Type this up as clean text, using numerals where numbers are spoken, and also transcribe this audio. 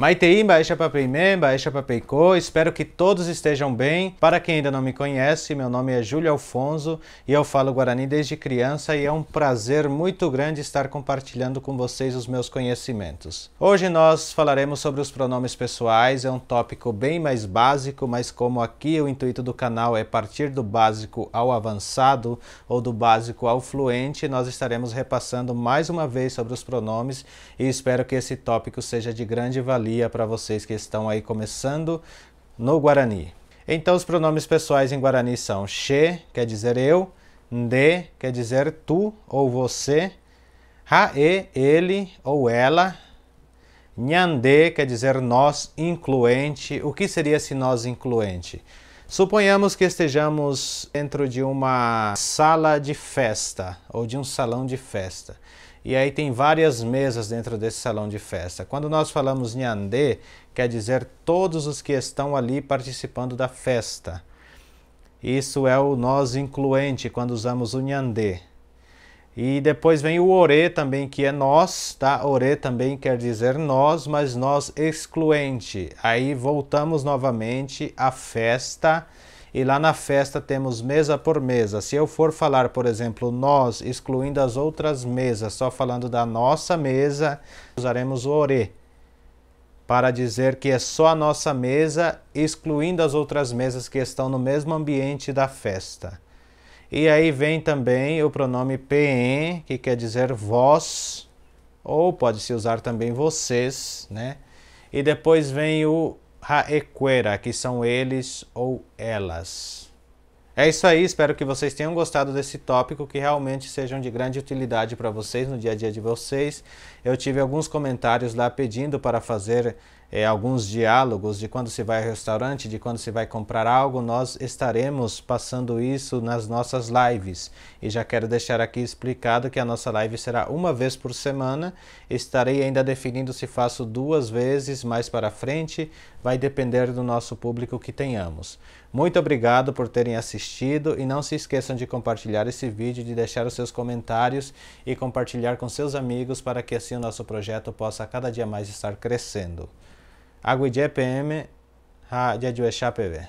Maitei, baixa papeimê, baixa papeicô, espero que todos estejam bem. Para quem ainda não me conhece, meu nome é Júlio Alfonso e eu falo Guarani desde criança e é um prazer muito grande estar compartilhando com vocês os meus conhecimentos. Hoje nós falaremos sobre os pronomes pessoais, é um tópico bem mais básico, mas como aqui o intuito do canal é partir do básico ao avançado ou do básico ao fluente, nós estaremos repassando mais uma vez sobre os pronomes e espero que esse tópico seja de grande valia para vocês que estão aí começando no Guarani. Então os pronomes pessoais em Guarani são che, quer dizer eu, nde, quer dizer tu ou você, hae, ele ou ela, nhande, quer dizer nós, incluente. O que seria esse nós incluente? Suponhamos que estejamos dentro de uma sala de festa ou de um salão de festa. E aí tem várias mesas dentro desse salão de festa. Quando nós falamos nhande, quer dizer todos os que estão ali participando da festa. Isso é o nós incluente, quando usamos o nhande. E depois vem o ore também, que é nós, tá? Ore também quer dizer nós, mas nós excluente. Aí voltamos novamente à festa. E lá na festa temos mesa por mesa. Se eu for falar, por exemplo, nós, excluindo as outras mesas, só falando da nossa mesa, usaremos o ore, para dizer que é só a nossa mesa, excluindo as outras mesas que estão no mesmo ambiente da festa. E aí vem também o pronome pen, que quer dizer vós, ou pode-se usar também vocês, né? E depois vem o haequera, que são eles ou elas. É isso aí, espero que vocês tenham gostado desse tópico, que realmente sejam de grande utilidade para vocês no dia a dia de vocês. Eu tive alguns comentários lá pedindo para fazer alguns diálogos de quando se vai ao restaurante, de quando se vai comprar algo. Nós estaremos passando isso nas nossas lives. E já quero deixar aqui explicado que a nossa live será uma vez por semana. Estarei ainda definindo se faço 2 vezes mais para frente. Vai depender do nosso público que tenhamos. Muito obrigado por terem assistido e não se esqueçam de compartilhar esse vídeo, de deixar os seus comentários e compartilhar com seus amigos para que assim o nosso projeto possa cada dia mais estar crescendo. Agui GPM, ha Jejuechapeve.